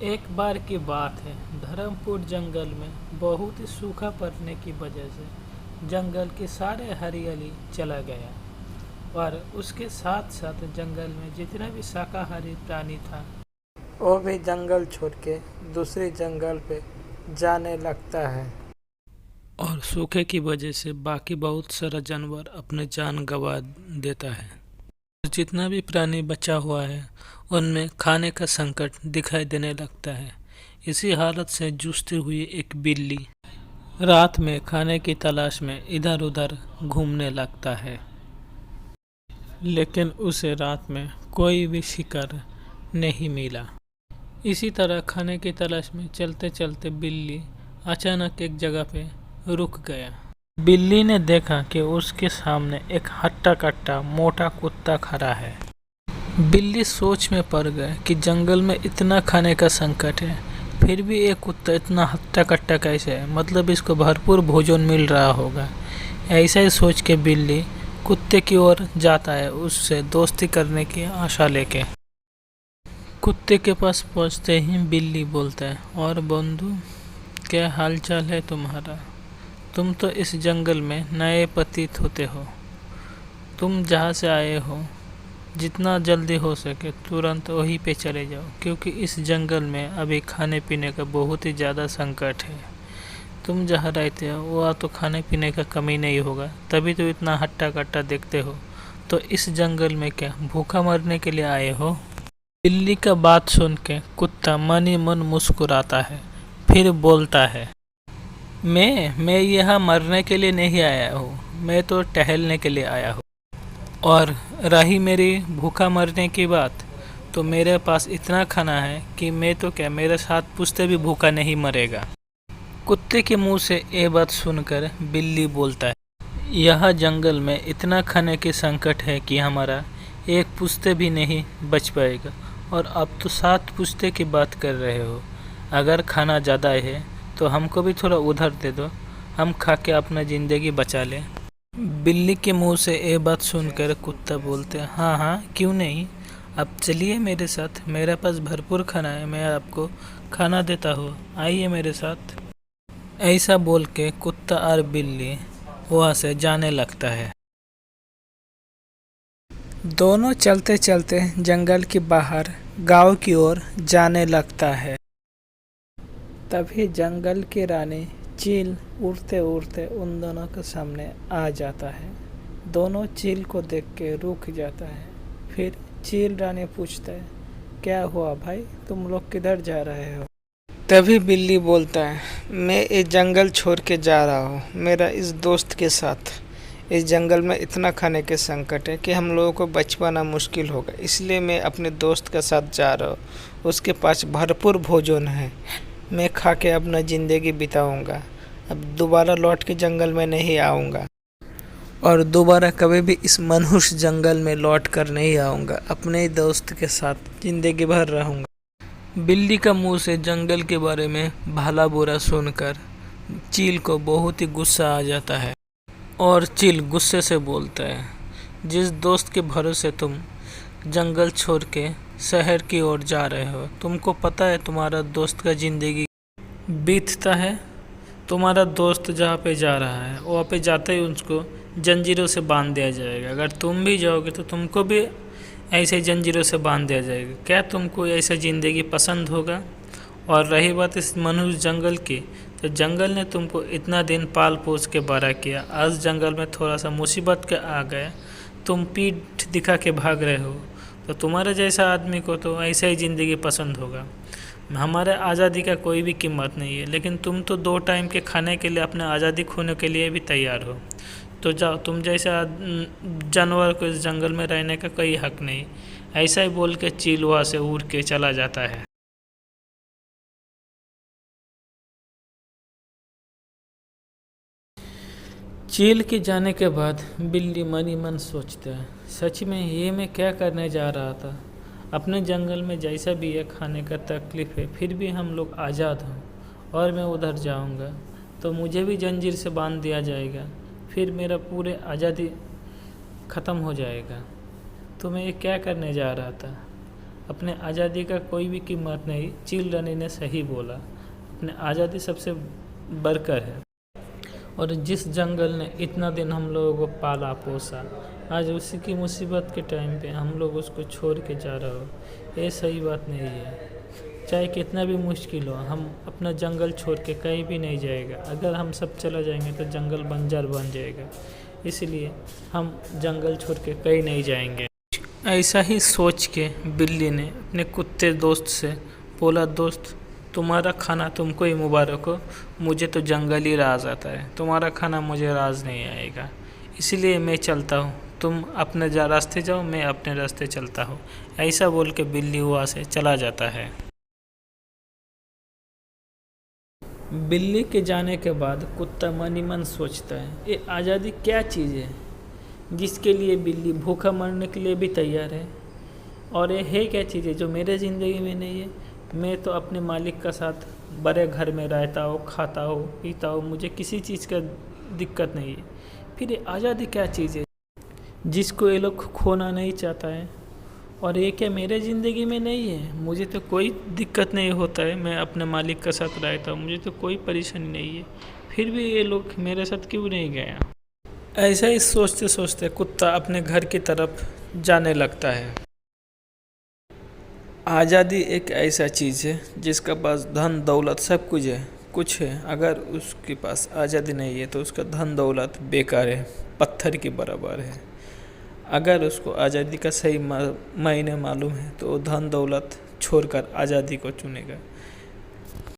एक बार की बात है। धर्मपुर जंगल में बहुत ही सूखा पड़ने की वजह से जंगल की सारे हरियाली चला गया और उसके साथ साथ जंगल में जितना भी शाकाहारी प्राणी था वो भी जंगल छोड़ के दूसरे जंगल पे जाने लगता है। और सूखे की वजह से बाकी बहुत सारा जानवर अपने जान गंवा देता है। जितना भी प्राणी बचा हुआ है उनमें खाने का संकट दिखाई देने लगता है। इसी हालत से जूझती हुई एक बिल्ली रात में खाने की तलाश में इधर उधर घूमने लगता है, लेकिन उसे रात में कोई भी शिकार नहीं मिला। इसी तरह खाने की तलाश में चलते चलते बिल्ली अचानक एक जगह पे रुक गया। बिल्ली ने देखा कि उसके सामने एक हट्टा कट्टा मोटा कुत्ता खड़ा है। बिल्ली सोच में पड़ गए कि जंगल में इतना खाने का संकट है, फिर भी एक कुत्ता इतना हट्टा कट्टा कैसे है, मतलब इसको भरपूर भोजन मिल रहा होगा। ऐसा ही सोच के बिल्ली कुत्ते की ओर जाता है, उससे दोस्ती करने की आशा लेके। कुत्ते के पास पहुंचते ही बिल्ली बोलता है, और बंधु, क्या हाल चाल है तुम्हारा? तुम तो इस जंगल में नए प्रतीत होते हो। तुम जहाँ से आए हो जितना जल्दी हो सके तुरंत वहीं पे चले जाओ, क्योंकि इस जंगल में अभी खाने पीने का बहुत ही ज़्यादा संकट है। तुम जहाँ रहते हो वहाँ तो खाने पीने का कमी नहीं होगा, तभी तो इतना हट्टा कट्टा देखते हो। तो इस जंगल में क्या भूखा मरने के लिए आए हो? बिल्ली का बात सुन के कुत्ता मन ही मन मुस्कुराता है, फिर बोलता है, मैं यहाँ मरने के लिए नहीं आया हूँ, मैं तो टहलने के लिए आया हूँ। और रही मेरी भूखा मरने की बात, तो मेरे पास इतना खाना है कि मैं तो क्या, मेरे साथ पूछते भी भूखा नहीं मरेगा। कुत्ते के मुंह से ये बात सुनकर बिल्ली बोलता है, यह जंगल में इतना खाने की संकट है कि हमारा एक पुश्ते भी नहीं बच पाएगा, और अब तो 7 पुश्ते की बात कर रहे हो। अगर खाना ज़्यादा है तो हमको भी थोड़ा उधर दे दो, हम खा के अपना ज़िंदगी बचा लें। बिल्ली के मुंह से ये बात सुनकर कुत्ता बोलते हैं, हाँ हाँ क्यों नहीं, अब चलिए मेरे साथ, मेरे पास भरपूर खाना है, मैं आपको खाना देता हूँ, आइए मेरे साथ। ऐसा बोल के कुत्ता और बिल्ली वहाँ से जाने लगता है। दोनों चलते चलते जंगल के बाहर गांव की ओर जाने लगता है। तभी जंगल की रानी चील उड़ते उड़ते उन दोनों के सामने आ जाता है। दोनों चील को देख के रुक जाता है। फिर चील रानी पूछता है, क्या हुआ भाई, तुम लोग किधर जा रहे हो? तभी बिल्ली बोलता है, मैं ये जंगल छोड़ के जा रहा हूँ मेरा इस दोस्त के साथ। इस जंगल में इतना खाने के संकट है कि हम लोगों को बच पाना मुश्किल होगा, इसलिए मैं अपने दोस्त के साथ जा रहा हूँ। उसके पास भरपूर भोजन है, मैं खा के अपना ज़िंदगी बिताऊंगा। अब दोबारा लौट के जंगल में नहीं आऊँगा, और दोबारा कभी भी इस मनुष्य जंगल में लौट कर नहीं आऊँगा। अपने ही दोस्त के साथ ज़िंदगी भर रहूँगा। बिल्ली का मुंह से जंगल के बारे में भला बुरा सुनकर चील को बहुत ही गुस्सा आ जाता है, और चील गुस्से से बोलता है, जिस दोस्त के भरोसे तुम जंगल छोड़ के शहर की ओर जा रहे हो, तुमको पता है तुम्हारा दोस्त का ज़िंदगी बीतता है। तुम्हारा दोस्त जहाँ पे जा रहा है वहाँ पे जाते ही उसको जंजीरों से बांध दिया जाएगा। अगर तुम भी जाओगे तो तुमको भी ऐसे जंजीरों से बांध दिया जाएगा। क्या तुमको ऐसा ज़िंदगी पसंद होगा? और रही बात इस मनुष्य जंगल की, तो जंगल ने तुमको इतना दिन पाल पोस के बड़ा किया, आज जंगल में थोड़ा सा मुसीबत के आ गए, तुम पीठ दिखा के भाग रहे हो, तो तुम्हारे जैसा आदमी को तो ऐसा ही ज़िंदगी पसंद होगा। हमारे आज़ादी का कोई भी कीमत नहीं है, लेकिन तुम तो 2 टाइम के खाने के लिए अपने आज़ादी खोने के लिए भी तैयार हो। तो जाओ, तुम जैसा जानवर को इस जंगल में रहने का कोई हक नहीं। ऐसा ही बोल के चील वहाँ से उड़ के चला जाता है। चील के जाने के बाद बिल्ली मन ही मन सोचता है, सच में ये मैं क्या करने जा रहा था। अपने जंगल में जैसा भी है खाने का तकलीफ़ है, फिर भी हम लोग आज़ाद हों, और मैं उधर जाऊंगा तो मुझे भी जंजीर से बांध दिया जाएगा, फिर मेरा पूरे आज़ादी ख़त्म हो जाएगा। तो मैं ये क्या करने जा रहा था। अपने आज़ादी का कोई भी कीमत नहीं। चील रानी ने सही बोला, अपने आज़ादी सबसे बढ़कर है। और जिस जंगल ने इतना दिन हम लोगों को पाला पोसा, आज उसी की मुसीबत के टाइम पे हम लोग उसको छोड़ के जा रहे हो, ये सही बात नहीं है। चाहे कितना भी मुश्किल हो, हम अपना जंगल छोड़ के कहीं भी नहीं जाएगा। अगर हम सब चला जाएंगे तो जंगल बंजर बन जाएगा, इसलिए हम जंगल छोड़ के कहीं नहीं जाएंगे। ऐसा ही सोच के बिल्ली ने अपने कुत्ते दोस्त से बोला, दोस्त तुम्हारा खाना तुमको ही मुबारक हो, मुझे तो जंगल ही राज आता है, तुम्हारा खाना मुझे राज नहीं आएगा, इसलिए मैं चलता हूँ, तुम अपने रास्ते जाओ, मैं अपने रास्ते चलता हूँ। ऐसा बोल के बिल्ली वहाँ से चला जाता है। बिल्ली के जाने के बाद कुत्ता मन ही मन सोचता है, ये आज़ादी क्या चीज़ है जिसके लिए बिल्ली भूखा मरने के लिए भी तैयार है, और ये है क्या चीज़ है जो मेरे ज़िंदगी में नहीं है। मैं तो अपने मालिक का साथ बड़े घर में रहता हो, खाता हो, पीता हो, मुझे किसी चीज़ का दिक्कत नहीं है। फिर ये आज़ादी क्या चीज़ है जिसको ये लोग खोना नहीं चाहता है, और ये क्या मेरे ज़िंदगी में नहीं है। मुझे तो कोई दिक्कत नहीं होता है, मैं अपने मालिक का साथ रहता हूँ, मुझे तो कोई परेशानी नहीं है, फिर भी ये लोग मेरे साथ क्यों नहीं गया। ऐसा ही सोचते सोचते कुत्ता अपने घर की तरफ जाने लगता है। आज़ादी एक ऐसा चीज़ है जिसका पास धन दौलत सब कुछ है, अगर उसके पास आज़ादी नहीं है तो उसका धन दौलत बेकार है, पत्थर के बराबर है। अगर उसको आज़ादी का सही मायने मालूम है तो वो धन दौलत छोड़कर आज़ादी को चुनेगा।